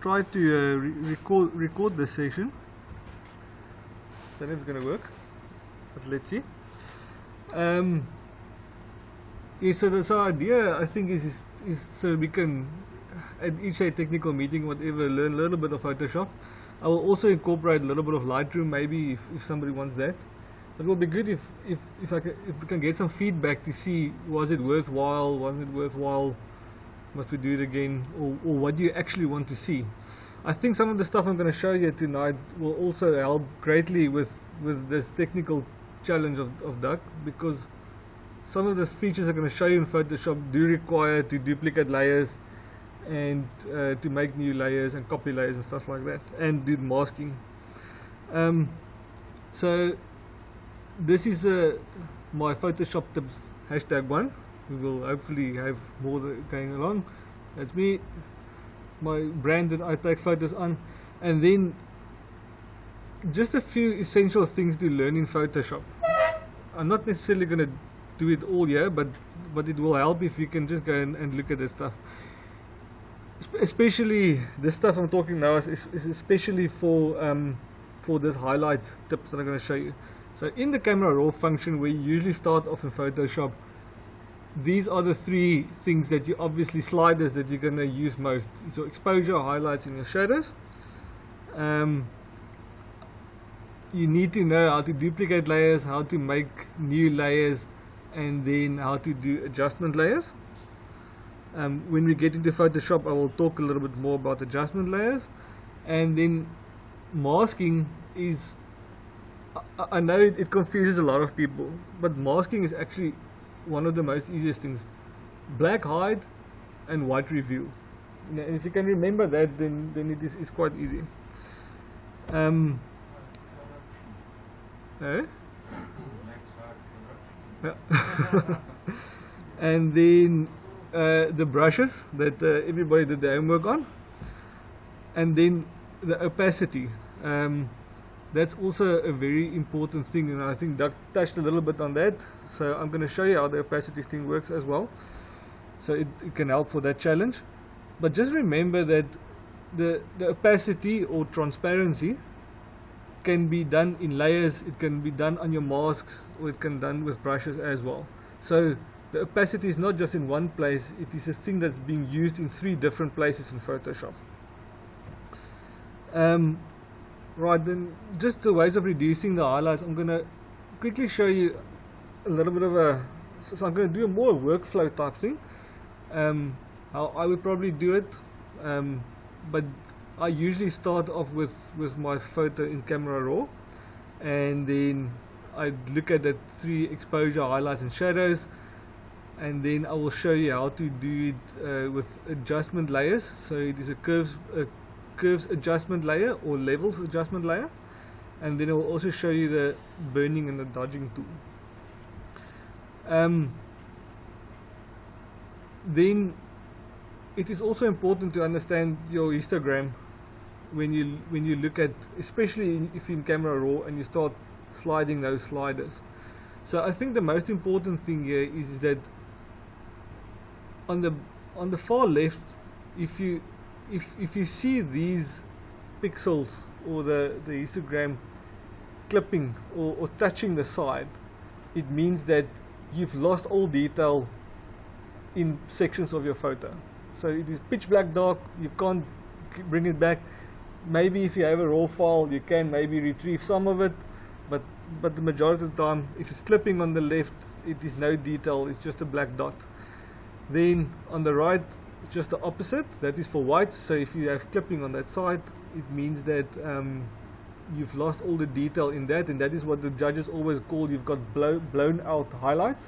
try to record this session. Don't know if it's going to work, but let's see. Yeah, so the idea, I think, is so we can, at each technical meeting, whatever, learn a little bit of Photoshop. I will also incorporate a little bit of Lightroom, maybe if somebody wants that. It will be good if we can get some feedback to see, was it worthwhile, wasn't it worthwhile, must we do it again, or what do you actually want to see. I think some of the stuff I'm going to show you tonight will also help greatly with this technical challenge of Duck, because some of the features I'm going to show you in Photoshop do require to duplicate layers and to make new layers and copy layers and stuff like that, and do masking. So this is my Photoshop tips #1. We will hopefully have more going along. That's me, my brand that I take photos on, and then just a few essential things to learn in Photoshop. I'm not necessarily going to do it all here, but it will help if you can just go and look at this stuff. Especially this stuff I'm talking now is especially for this highlight tips that I'm going to show you. So in the camera raw function, where you usually start off in Photoshop, these are the three things that you obviously sliders that you're going to use most. So exposure, highlights, and your shadows. You need to know how to duplicate layers, how to make new layers, and then how to do adjustment layers. When we get into Photoshop, I will talk a little bit more about adjustment layers. And then masking is, I know it confuses a lot of people, but masking is actually one of the most easiest things. Black hide and white reveal. And if you can remember that, then it is quite easy. Yeah. And then the brushes that everybody did their homework on, and then the opacity. That's also a very important thing, and I think Doug touched a little bit on that. So I'm going to show you how the opacity thing works as well, so it can help for that challenge. But just remember that the opacity or transparency can be done in layers, it can be done on your masks, or it can be done with brushes as well. So the opacity is not just in one place, it is a thing that's being used in 3 different places in Photoshop. Right, then just the ways of reducing the highlights. I'm going to quickly show you a little bit of so I'm going to do a more workflow type thing, how I would probably do it, but I usually start off with my photo in camera raw, and then I look at the 3 exposure, highlights, and shadows, and then I will show you how to do it with adjustment layers. So it is a curves adjustment layer or levels adjustment layer, and then I will also show you the burning and the dodging tool. Then it is also important to understand your histogram when you look at, especially if you're in camera raw and you start sliding those sliders. So I think the most important thing here is that on the far left, if you see these pixels or the histogram clipping or touching the side, it means that you've lost all detail in sections of your photo. So it is pitch black dark, you can't bring it back. Maybe if you have a raw file, you can maybe retrieve some of it, but the majority of the time, if it's clipping on the left, it is no detail, it's just a black dot. Then on the right, it's just the opposite, that is for white. So if you have clipping on that side, it means that you've lost all the detail in that, and that is what the judges always call, you've got blown out highlights.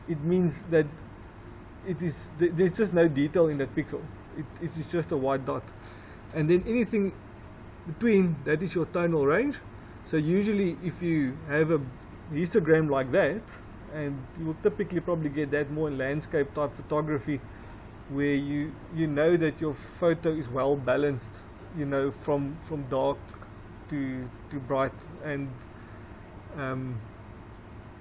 It means that there's just no detail in that pixel, it is just a white dot. And then anything between, that is your tonal range. So usually if you have a histogram like that, and you will typically probably get that more in landscape type photography, where you know that your photo is well balanced, you know, from dark to bright, and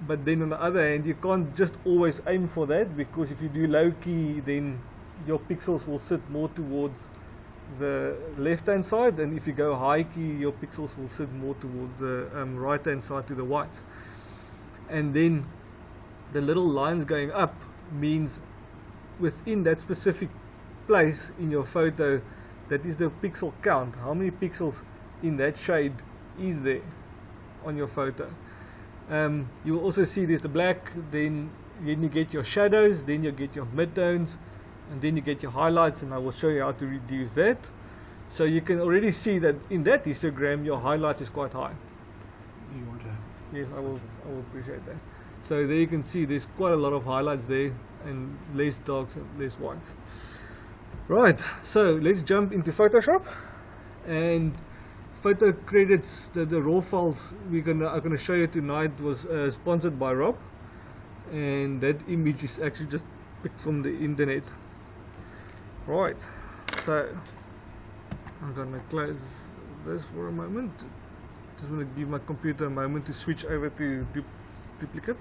but then on the other hand, you can't just always aim for that, because if you do low key, then your pixels will sit more towards the left hand side, and if you go high key your pixels will sit more towards the right hand side to the whites. And then the little lines going up means within that specific place in your photo, that is the pixel count, how many pixels in that shade is there on your photo. You will also see there's the black, then you get your shadows, then you get your midtones, and then you get your highlights, and I will show you how to reduce that. So you can already see that in that histogram your highlights is quite high. You want to? Yes, I will appreciate that. So there you can see there's quite a lot of highlights there, and less darks and less whites. Right, so let's jump into Photoshop. And photo credits, the raw files I'm gonna show you tonight was sponsored by Rob, and that image is actually just picked from the internet. Right, so I'm gonna close this for a moment. Just want to give my computer a moment to switch over to duplicate.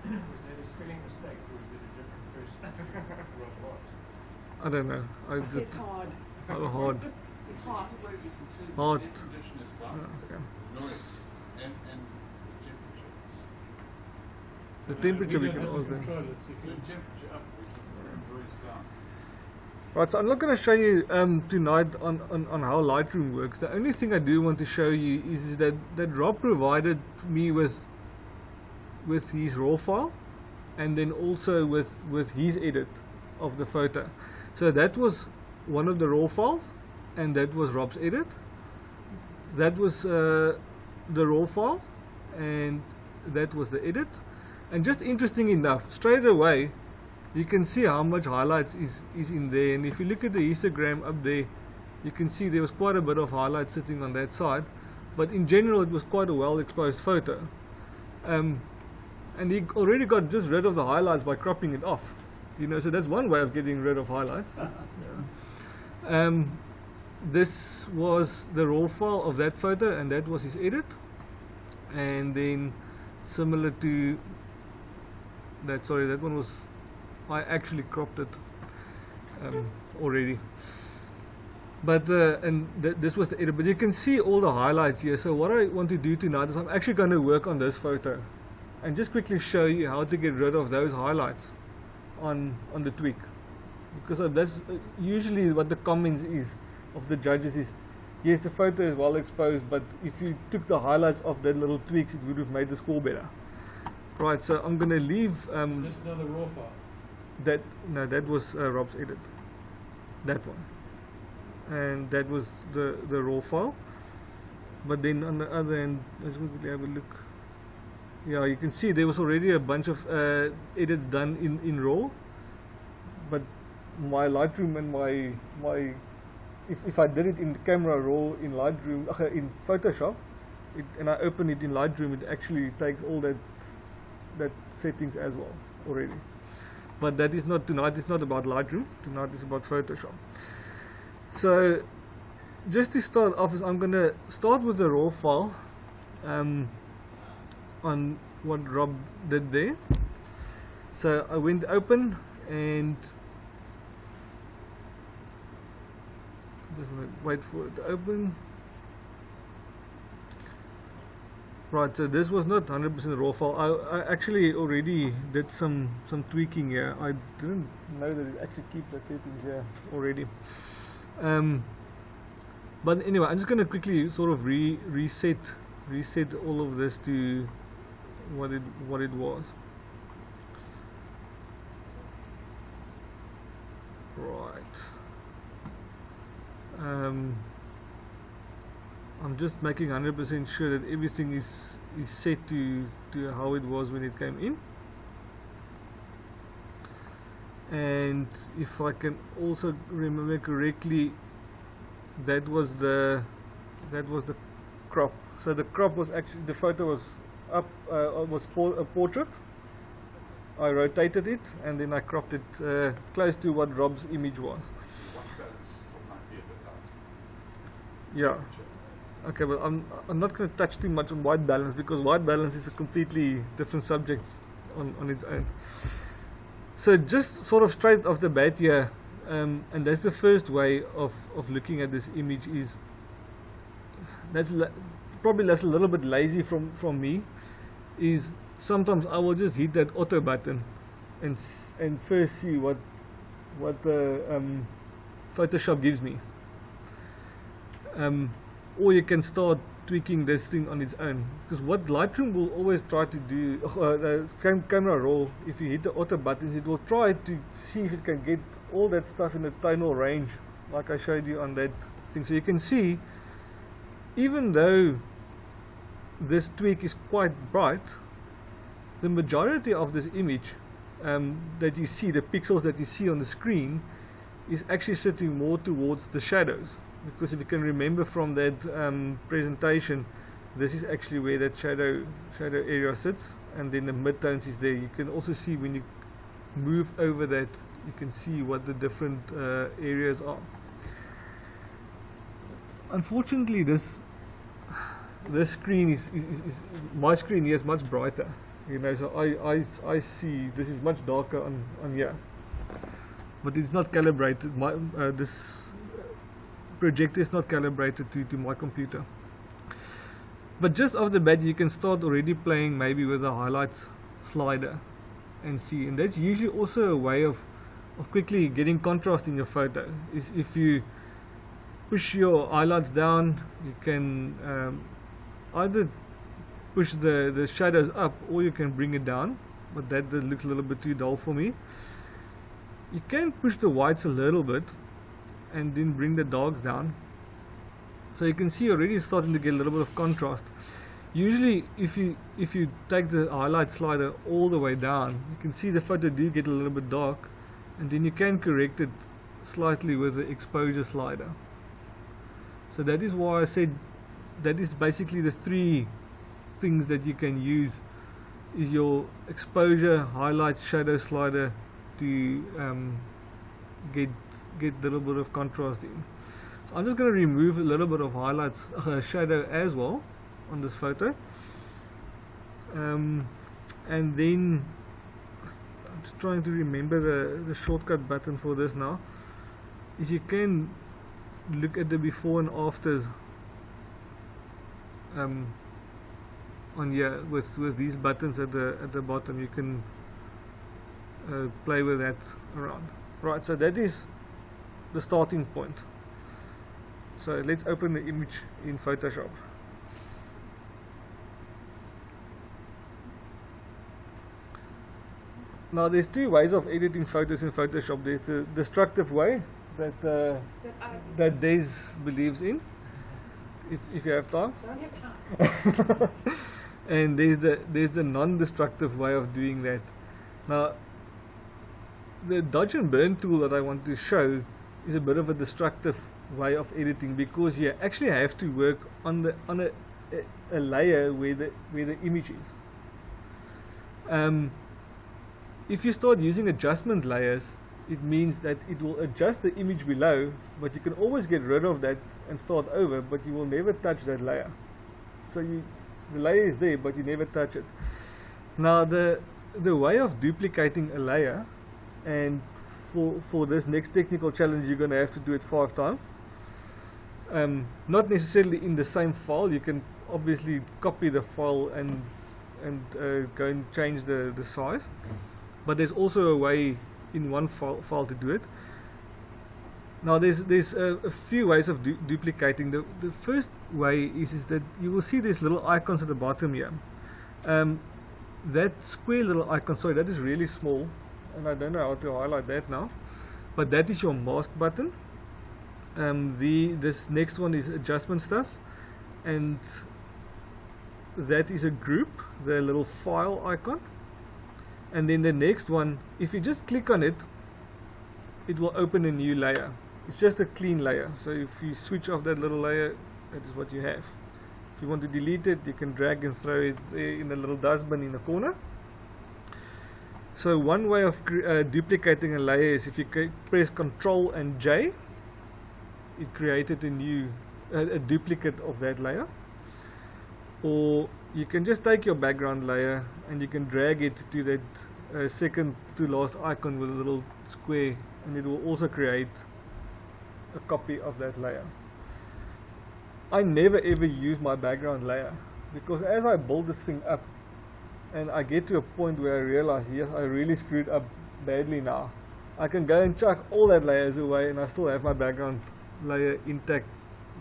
Was that a spelling mistake or is it a different person? I don't know. I just It's hard. hard. It's hot. Hard. Air condition is down. Okay. Noise and temperature. The temperature we can don't also. control it. Turn temperature up, turn noise down. Right, so I'm not going to show you tonight on how Lightroom works. The only thing I do want to show you is that Rob provided me with his raw file, and then also with his edit of the photo. So that was one of the raw files, and that was Rob's edit. That was the raw file, and that was the edit. And just interesting enough, straight away you can see how much highlights is in there. And if you look at the histogram up there, you can see there was quite a bit of highlight sitting on that side, but in general it was quite a well exposed photo. And he already got just rid of the highlights by cropping it off, you know, so that's one way of getting rid of highlights. Yeah. This was the raw file of that photo, and that was his edit. And then similar to that, sorry, that one was, I actually cropped it already. But this was the edit, but you can see all the highlights here. So what I want to do tonight is I'm actually going to work on this photo and just quickly show you how to get rid of those highlights on the tweak, because that's usually what the comments is of the judges is, yes, the photo is well exposed, but if you took the highlights off that little tweaks, it would have made the score better. Right, so I'm going to leave Is this another raw file? that was Rob's edit, that one, and that was the raw file. But then on the other end, let's quickly have a look. Yeah, you can see there was already a bunch of edits done in RAW, but my Lightroom and my if I did it in the camera RAW in Lightroom, in Photoshop, and I open it in Lightroom, it actually takes all that settings as well already. But that is not tonight. It's not about Lightroom. Tonight is about Photoshop. So just to start off, I'm going to start with the raw file. On what Rob did there. So I went open and just wait for it to open. Right, so this was not 100% raw file. I actually already did some tweaking here. I didn't know that it actually keeps the settings here already. But anyway, I'm just going to quickly sort of reset all of this to what it was. Right. I'm just making 100% sure that everything is set to how it was when it came in. And if I can also remember correctly, that was the crop. So the crop was actually, the photo was up, was a portrait. I rotated it and then I cropped it close to what Rob's image was. White balance still might be a bit out. Yeah. Okay, but I'm not going to touch too much on white balance, because white balance is a completely different subject on its own. So just sort of straight off the bat here, and that's the first way of looking at this image. Is probably that's a little bit lazy from me. Is sometimes I will just hit that auto button and first see what the Photoshop gives me. Or you can start tweaking this thing on its own, because what Lightroom will always try to do, camera raw, if you hit the auto buttons, it will try to see if it can get all that stuff in the tonal range, like I showed you on that thing. So you can see, even though this tweak is quite bright, the majority of this image that you see, the pixels that you see on the screen, is actually sitting more towards the shadows. Because if you can remember from that presentation, this is actually where that shadow area sits, and then the midtones is there. You can also see when you move over that, you can see what the different areas are. Unfortunately, this screen is my screen here is much brighter. You know, so I see this is much darker on here, but it's not calibrated. This projector is not calibrated to my computer. But just off the bat, you can start already playing maybe with the highlights slider and see, and that's usually also a way of quickly getting contrast in your photo. Is if you push your highlights down, you can either push the shadows up, or you can bring it down, but that looks a little bit too dull for me. You can push the whites a little bit and then bring the darks down, so you can see already starting to get a little bit of contrast. Usually if you take the highlight slider all the way down, you can see the photo do get a little bit dark, and then you can correct it slightly with the exposure slider. So that is why I said that is basically the three things that you can use, is your exposure, highlight, shadow slider to get a little bit of contrast in. So I'm just going to remove a little bit of highlights, shadow as well on this photo, and then I'm just trying to remember the shortcut button for this now. Is you can look at the before and afters on here with these buttons at the bottom. You can play with that around. Right, so that is the starting point. So let's open the image in Photoshop. Now there's two ways of editing photos in Photoshop. There's the destructive way that Des believes in, if you have time. Don't have time. And there's the non-destructive way of doing that. Now the dodge and burn tool that I want to show is a bit of a destructive way of editing, because you actually have to work on a layer where the image is. If you start using adjustment layers, it means that it will adjust the image below, but you can always get rid of that and start over, but you will never touch that layer. So the layer is there, but you never touch it. Now the way of duplicating a layer, and for this next technical challenge you're going to have to do it 5 times. Not necessarily in the same file. You can obviously copy the file and go and change the size, but there's also a way in one file to do it. Now there's a few ways of duplicating. The first way is that you will see these little icons at the bottom here. That square little icon, sorry, that is really small, and I don't know how to highlight that now, but that is your mask button. This next one is adjustment stuff, and that is a group, the little file icon. And then the next one, if you just click on it, it will open a new layer. It's just a clean layer. So if you switch off that little layer, that is what you have. If you want to delete it, you can drag and throw it there in a little dustbin in the corner. So one way of duplicating a layer is if you press Ctrl and J, it created a duplicate of that layer. Or you can just take your background layer and you can drag it to second to last icon with a little square, and it will also create a copy of that layer. I never ever use my background layer, because as I build this thing up and I get to a point where I realize, yes, I really screwed up badly now, I can go and chuck all that layers away and I still have my background layer intact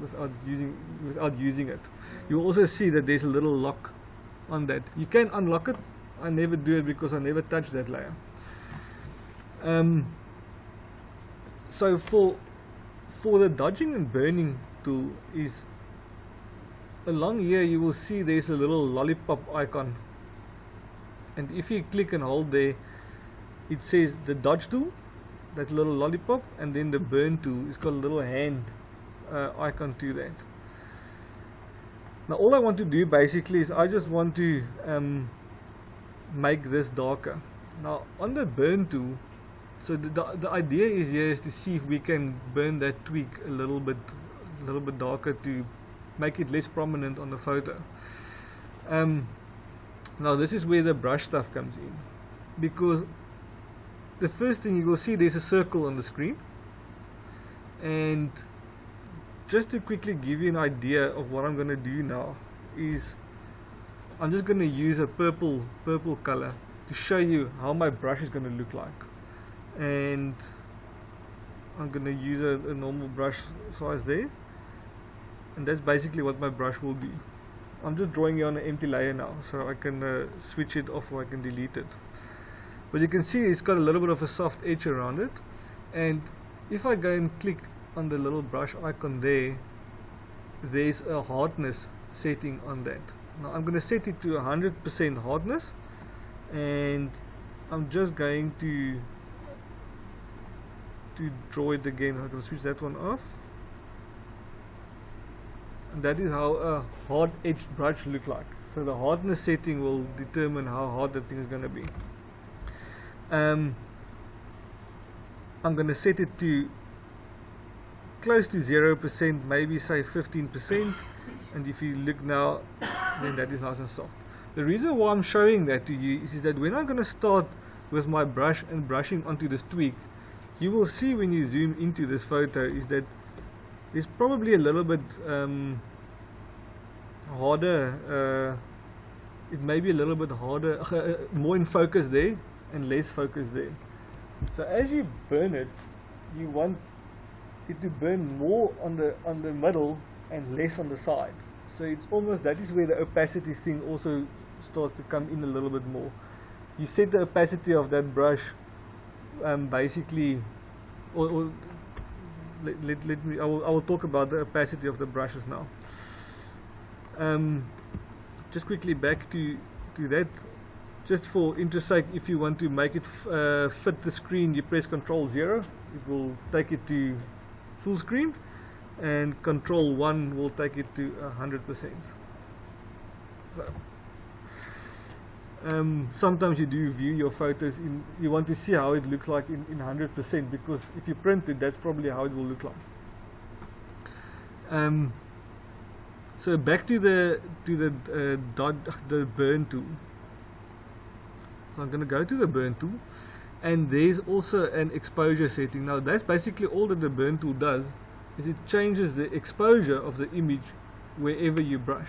without using it. You also see that there's a little lock on that. You can unlock it. I never do it because I never touch that layer. So for the dodging and burning tool, is along here you will see there's a little lollipop icon, and if you click and hold there, it says the dodge tool, that little lollipop, and then the burn tool. It's got a little hand icon to that. Now all I want to do basically is I just want to make this darker. Now on the burn tool, so the idea is here is to see if we can burn that tweak a little bit darker to make it less prominent on the photo. Now this is where the brush stuff comes in, because the first thing you will see, there's a circle on the screen, and just to quickly give you an idea of what I'm going to do now is I'm just going to use a purple color to show you how my brush is going to look like. And I'm going to use a normal brush size there, and that's basically what my brush will do. I'm just drawing it on an empty layer now, so I can switch it off or I can delete it. But you can see it's got a little bit of a soft edge around it, and if I go and click on the little brush icon there, there's a hardness setting on that. Now I'm going to set it to 100% hardness, and I'm just going to draw it again. I'm going to switch that one off, and that is how a hard edged brush looks like. So the hardness setting will determine how hard the thing is going to be. I'm going to set it to close to 0%, maybe say 15%, and if you look now, then that is nice and soft. The reason why I'm showing that to you is that when I'm going to start with my brush and brushing onto this tweak, you will see when you zoom into this photo is that it's probably a little bit harder, it may be a little bit harder, more in focus there and less focus there. So as you burn it, you want it to burn more on the middle and less on the side. So it's almost, that is where the opacity thing also starts to come in a little bit more. You set the opacity of that brush basically, or let me, I will talk about the opacity of the brushes now. Just quickly back to that. Just for interest sake, if you want to make it fit the screen, you press Control 0, it will take it to full screen, and Control 1 will take it to 100%. So, sometimes you do view your photos you want to see how it looks like in 100%, because if you print it, that's probably how it will look like. So back to the burn tool. So I'm going to go to the burn tool, and there's also an exposure setting. Now that's basically all that the burn tool does, is it changes the exposure of the image wherever you brush.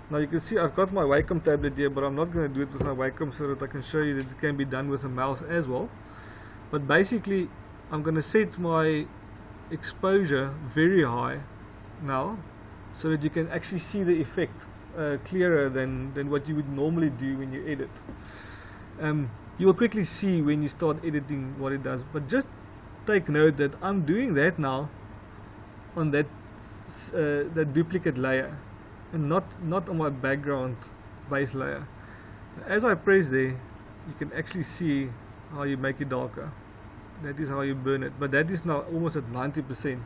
Now you can see I've got my Wacom tablet here, but I'm not going to do it with my Wacom so that I can show you that it can be done with a mouse as well. But basically I'm going to set my exposure very high now, so that you can actually see the effect clearer than what you would normally do when you edit. You will quickly see when you start editing what it does, but just take note that I'm doing that now on that duplicate layer, and not on my background base layer. As I press there, you can actually see how you make it darker. That is how you burn it, but that is now almost at 90%.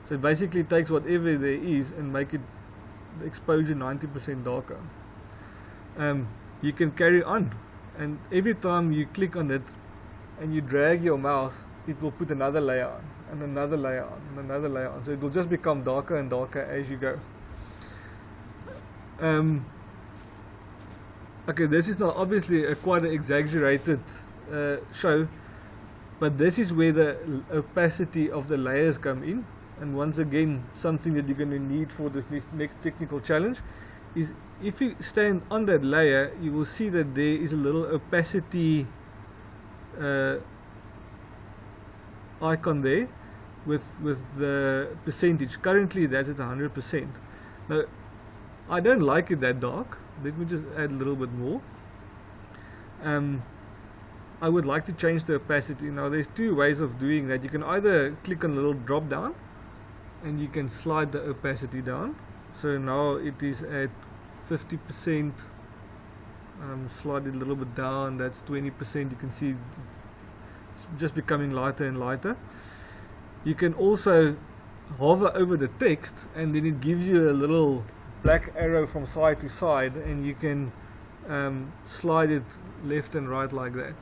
So it basically takes whatever there is and make it the exposure 90% darker. You can carry on, and every time you click on it and you drag your mouse, it will put another layer on, and another layer on, and another layer on. So it will just become darker and darker as you go. Okay, this is now obviously a quite an exaggerated show, but this is where the opacity of the layers come in. And once again, something that you're going to need for this next technical challenge is, if you stand on that layer, you will see that there is a little opacity icon there with the percentage. Currently that's at 100%. Now I don't like it that dark. Let me just add a little bit more. I would like to change the opacity. Now there's two ways of doing that. You can either click on the little drop down and you can slide the opacity down. So now it is at 50%. Slide it a little bit down, that's 20%. You can see it's just becoming lighter and lighter. You can also hover over the text and then it gives you a little black arrow from side to side, and you can slide it left and right like that.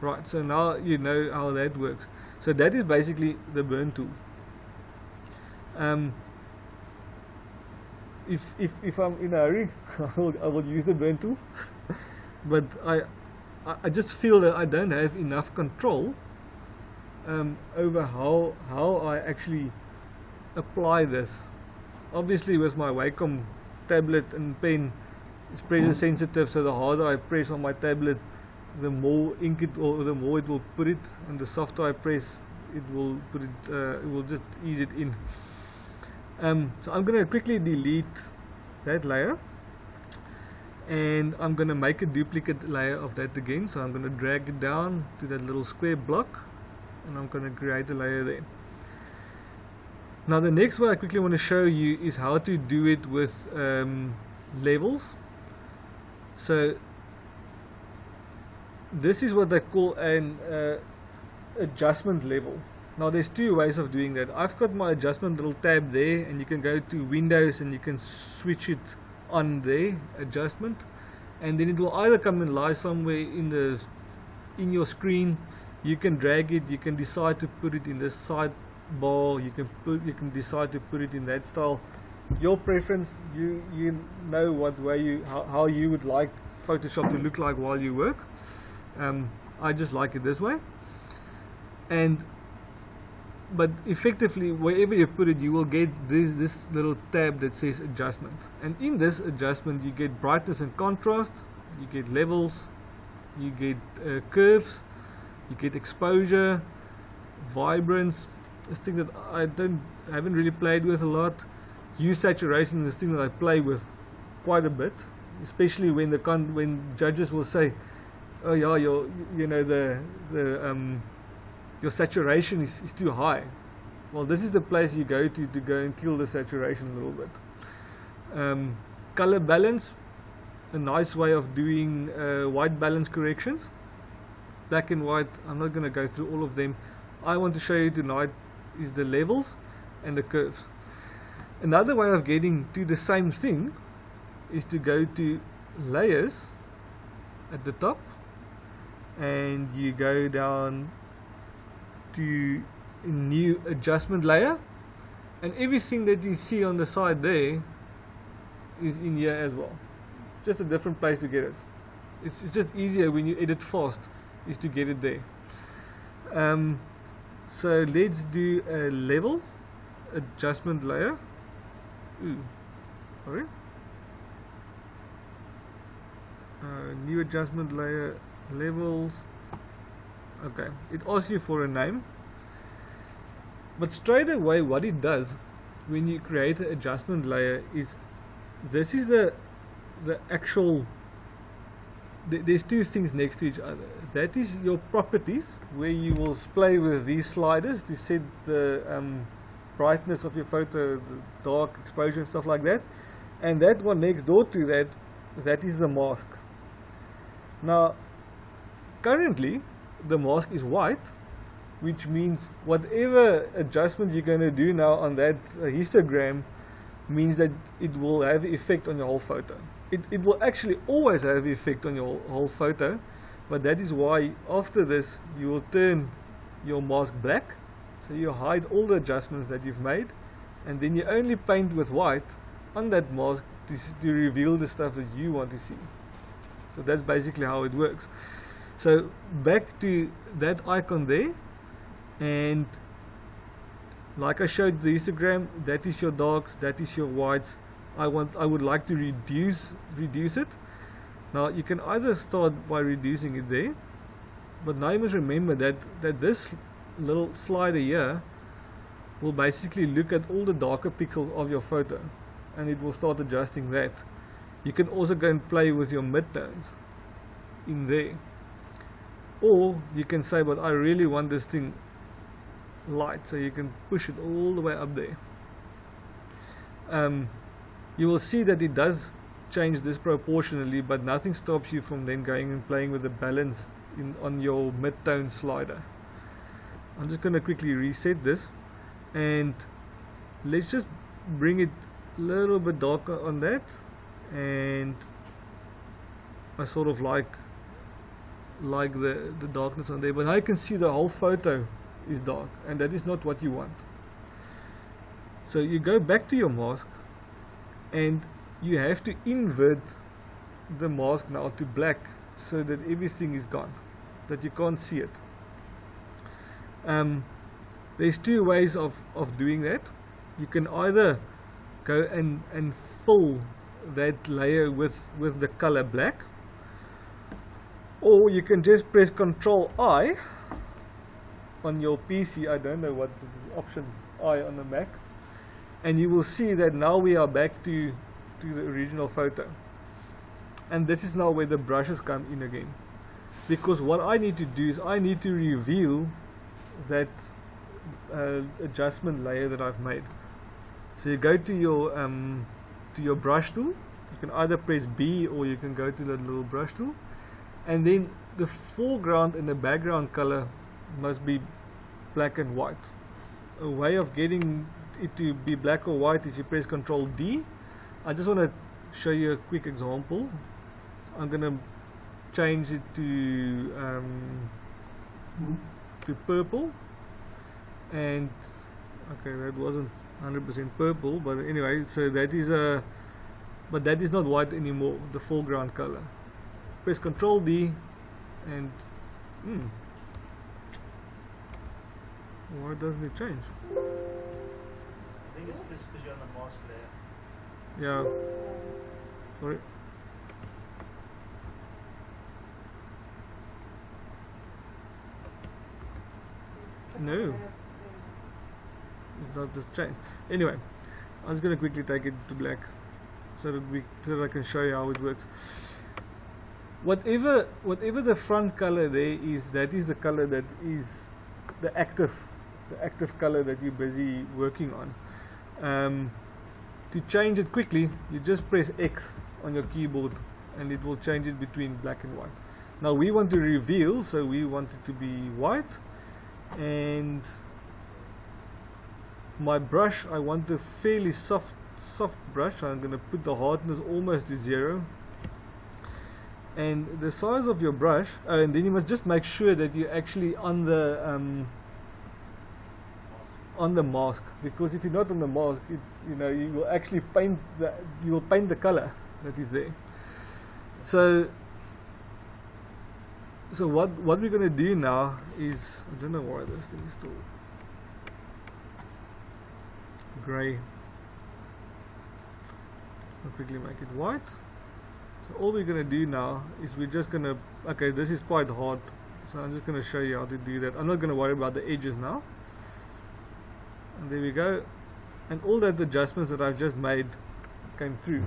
Right, so now you know how that works. So that is basically the burn tool. If I'm in a hurry, I will use the burn tool. But I just feel that I don't have enough control over how I actually apply this. Obviously with my Wacom tablet and pen, it's pressure sensitive, so the harder I press on my tablet, the more ink it, or the more it will put it, and the softer I press, it will put it. It will just ease it in. So I'm going to quickly delete that layer, and I'm going to make a duplicate layer of that again. So I'm going to drag it down to that little square block, and I'm going to create a layer there. Now the next one I quickly want to show you is how to do it with levels. So this is what they call an adjustment level. Now there's two ways of doing that. I've got my adjustment little tab there, and you can go to Windows and you can switch it on there, adjustment, and then it will either come and lie somewhere in your screen. You can drag it, you can decide to put it in this sidebar, you can decide to put it in that style. Your preference, you know what way how you would like Photoshop to look like while you work. I just like it this way. But effectively, wherever you put it, you will get this little tab that says adjustment, and in this adjustment you get brightness and contrast, you get levels, you get curves, you get exposure, vibrance, this thing that I haven't really played with a lot. Hue saturation is this thing that I play with quite a bit, especially when when judges will say, oh yeah, your saturation is too high. Well, this is the place you go to go and kill the saturation a little bit. Color balance, a nice way of doing white balance corrections. Black and white, I'm not going to go through all of them. I want to show you tonight is the levels and the curves. Another way of getting to the same thing is to go to layers at the top, and you go down to a new adjustment layer, and everything that you see on the side there is in here as well. Just a different place to get it. It's just easier when you edit fast is to get it there. So let's do a level adjustment layer. Sorry. New adjustment layer, levels. Okay, it asks you for a name, but straight away what it does when you create an adjustment layer is, this is the actual, there's two things next to each other. That is your properties, where you will play with these sliders to set the brightness of your photo, the dark, exposure and stuff like that, and that one next door to that, that is the mask. Now currently the mask is white, which means whatever adjustment you're going to do now on that histogram means that it will have effect on your whole photo. It will actually always have effect on your whole photo, but that is why after this you will turn your mask black, so you hide all the adjustments that you've made, and then you only paint with white on that mask to reveal the stuff that you want to see. So that's basically how it works. So back to that icon there, and like I showed the histogram, that is your darks, that is your whites. I would like to reduce it. Now you can either start by reducing it there, but now you must remember that this little slider here will basically look at all the darker pixels of your photo, and it will start adjusting that. You can also go and play with your midtones in there, or you can say, but I really want this thing light, so you can push it all the way up there. You will see that it does change disproportionately, but nothing stops you from then going and playing with the balance on your mid-tone slider. I'm just going to quickly reset this, and let's just bring it a little bit darker on that, and I sort of like the darkness on there, but now you can see the whole photo is dark, and that is not what you want. So you go back to your mask, and you have to invert the mask now to black, so that everything is gone, that you can't see it. There's two ways of doing that. You can either go and fill that layer with the color black, or you can just press Ctrl I on your PC. I don't know what's this option I on the Mac, and you will see that now we are back to the original photo. And this is now where the brushes come in again, because what I need to do is I need to reveal that adjustment layer that I've made. So you go to your brush tool. You can either press B, or you can go to the little brush tool, and then the foreground and the background color must be black and white. A way of getting it to be black or white is you press Ctrl D. I just want to show you a quick example. I'm going to change it to purple, and okay, that wasn't 100% purple, but anyway, so that is but that is not white anymore, the foreground color. Press Ctrl D, and why doesn't it change? I think it's just because you're on the mask layer. Yeah, sorry. No, it's not just change. Anyway, I'm just going to quickly take it to black, so that I can show you how it works. Whatever the front color there is, that is the color that is the active color that you're busy working on. To change it quickly, you just press X on your keyboard, and it will change it between black and white. Now we want to reveal, so we want it to be white, and my brush, I want a fairly soft brush. I'm going to put the hardness almost to 0, and the size of your brush, and then you must just make sure that you're actually on the mask, because if you're not on the mask, you will actually paint the color that is there. So what we're going to do now is, I don't know why this thing is still grey. I'll quickly make it white. So all we're going to do now is we're just going to, okay, this is quite hard, so I'm just going to show you how to do that. I'm not going to worry about the edges now. And there we go, and all that adjustments that I've just made came through.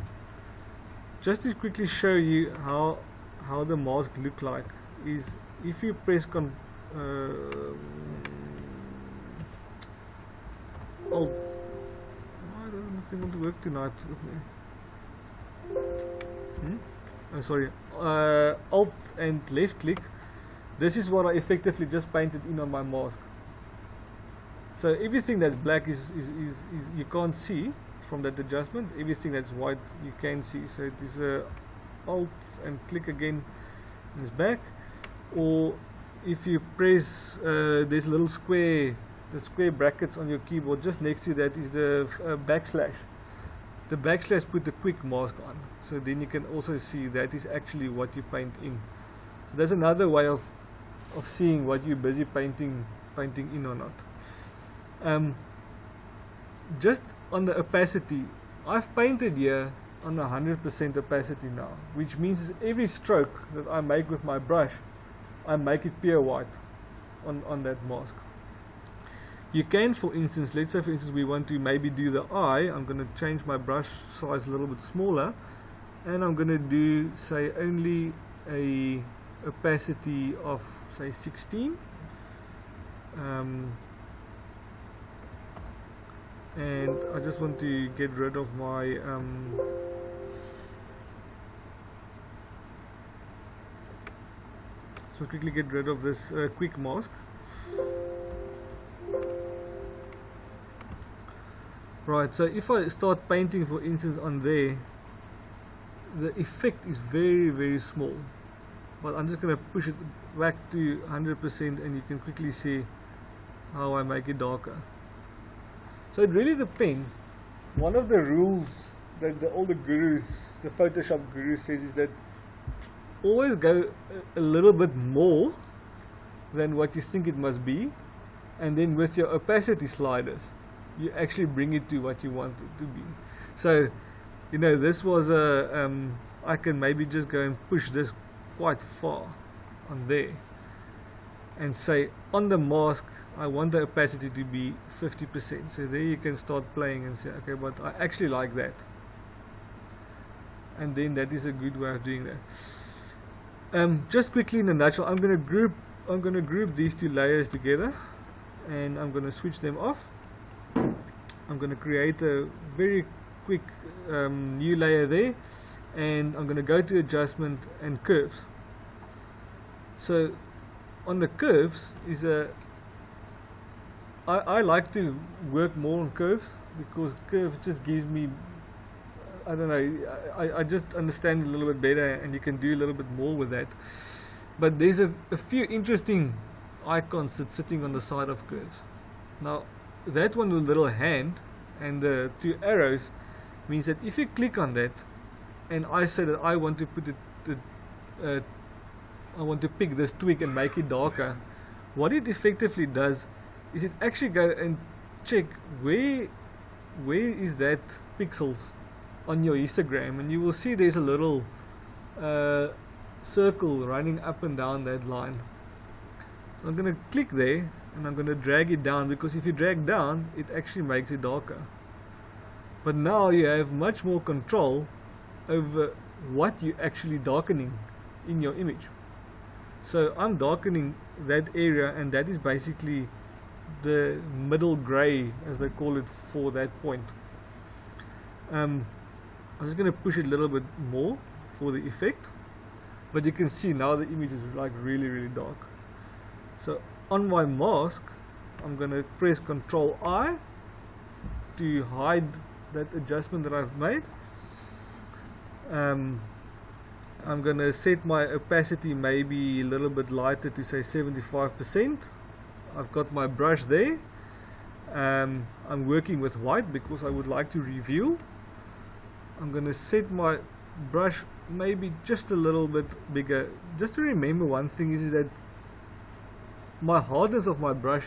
Just to quickly show you how the mask look like is, if you press Alt, why doesn't this thing want to work tonight with me? Oh, sorry, Alt and left click. This is what I effectively just painted in on my mask. So everything that's black is you can't see from that adjustment. Everything that's white you can see. So it is Alt and click again, and it's back. Or if you press this little square, the square brackets on your keyboard, just next to that is the backslash. the backslash put the quick mask on, so then you can also see that is actually what you paint in. So there's another way of seeing what you're busy painting in or not. Just on the opacity, I've painted here on 100% opacity now, which means is every stroke that I make with my brush, I make it pure white on that mask. You can, for instance, let's say for instance we want to maybe do the eye. I'm going to change my brush size a little bit smaller, and I'm going to do, say, only a opacity of, say, 16. And I just want to get rid of my so quickly get rid of this quick mask. Right, so if I start painting, for instance, on there, the effect is very, very small. But I'm just going to push it back to 100%, and you can quickly see how I make it darker. So it really depends. One of the rules that all the gurus, the Photoshop gurus, says is that always go a little bit more than what you think it must be, and then with your opacity sliders you actually bring it to what you want it to be. So, you know, this was a I can maybe just go and push this quite far on there and say on the mask I want the opacity to be 50%. So there you can start playing and say, okay, but I actually like that, and then that is a good way of doing that. Just quickly in a nutshell, I'm going to group these two layers together, and I'm going to switch them off. I'm going to create a very quick new layer there, and I'm going to go to adjustment and curves. So on the curves is I like to work more on curves, because curves just gives me, I don't know, I just understand a little bit better, and you can do a little bit more with that. But there's a few interesting icons that's sitting on the side of curves. Now that one with the little hand and the two arrows means that if you click on that and I say that I want to put it I want to pick this twig and make it darker, what it effectively does is it actually go and check where is that pixels on your histogram, and you will see there's a little circle running up and down that line. So I'm going to click there and I'm going to drag it down, because if you drag down it actually makes it darker. But now you have much more control over what you're actually darkening in your image. So I'm darkening that area, and that is basically the middle gray, as they call it, for that point. I'm just going to push it a little bit more for the effect, but you can see now the image is like really, really dark. So on my mask I'm going to press Ctrl I to hide that adjustment that I've made. I'm going to set my opacity maybe a little bit lighter to say 75%. I've got my brush there. I'm working with white because I would like to reveal. I'm going to set my brush maybe just a little bit bigger. Just to remember, one thing is that my hardness of my brush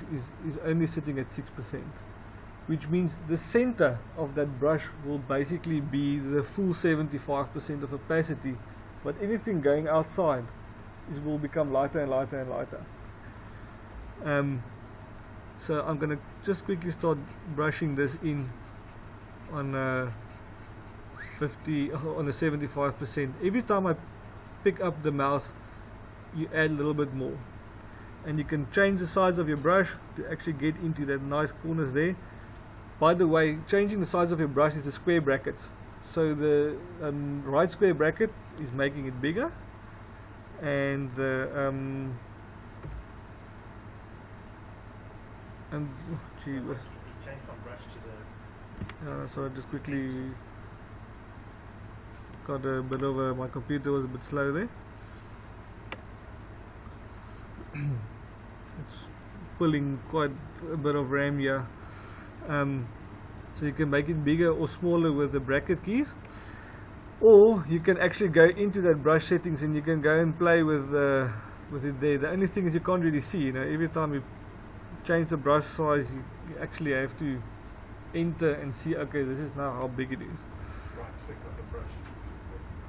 is only sitting at 6%, which means the center of that brush will basically be the full 75% of opacity, but anything going outside will become lighter and lighter and lighter. So I'm going to just quickly start brushing this in on 50 on the 75%. Every time I pick up the mouse you add a little bit more, and you can change the size of your brush to actually get into that nice corners there. By the way, changing the size of your brush is the square brackets. So the right square bracket is making it bigger, and the gee, You change from brush to the so I just quickly got a bit of my computer was a bit slow there. It's pulling quite a bit of RAM here. So you can make it bigger or smaller with the bracket keys, or you can actually go into that brush settings and you can go and play with it there. The only thing is you can't really see. Every time you change the brush size, you actually have to enter and see. Okay, this is now how big it is. Right click on the brush.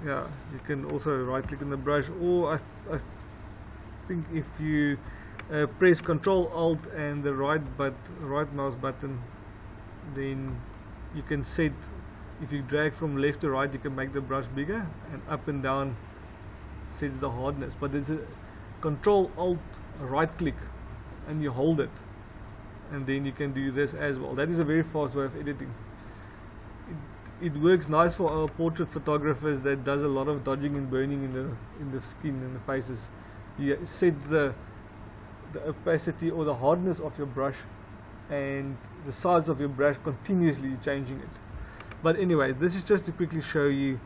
Yeah, you can also right click on the brush, or I think if you press Control Alt and the right mouse button, then you can set, if you drag from left to right, you can make the brush bigger, and up and down sets the hardness. But it's a Control Alt right click and you hold it, and then you can do this as well. That is a very fast way of editing. It works nice for our portrait photographers that does a lot of dodging and burning in the skin and the faces. You set the opacity or the hardness of your brush and the size of your brush, continuously changing it. But anyway, this is just to quickly show you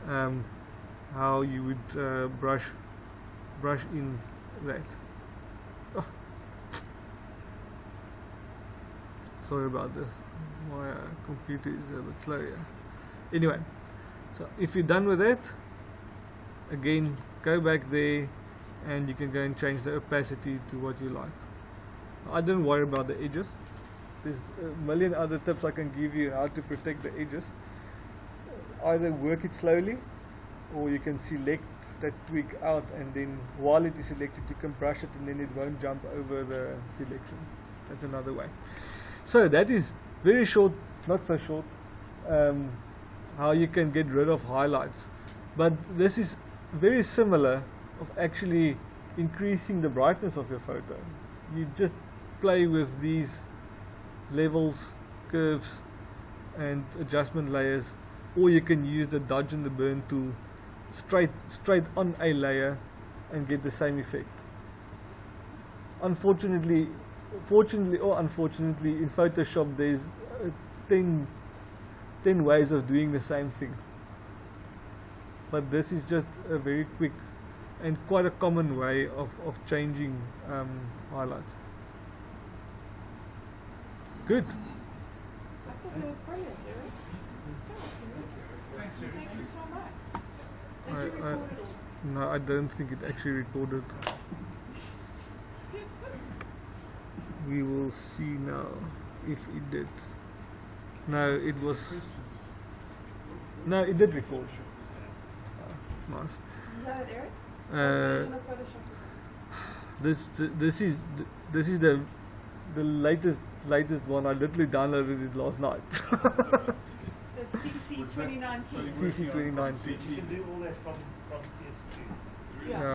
how you would brush in that. Oh. Sorry about this, my computer is a bit slow here. Anyway, so if you're done with that, again go back there and you can go and change the opacity to what you like. I don't worry about the edges. There's a million other tips I can give you how to protect the edges. Either work it slowly, or you can select that tweak out, and then while it is selected you can brush it and then it won't jump over the selection. That's another way. So that is very short, not so short, how you can get rid of highlights. But this is very similar of actually increasing the brightness of your photo. You just play with these levels, curves and adjustment layers, or you can use the dodge and the burn tool straight on a layer and get the same effect. Fortunately or unfortunately, in Photoshop there's 10 ways of doing the same thing, but this is just a very quick and quite a common way of changing highlights. Good. I thought it was brilliant, Eric. Thank you so much. Did you record it all? No, I don't think it actually recorded. We will see now if it did. No, it was. No, it did record. Nice. Is that it, Eric? What Uh, version of Photoshop is that? this is the latest one. I literally downloaded it last night. That's CC 2019. CC 2019. You can do all that from CS2. Yeah.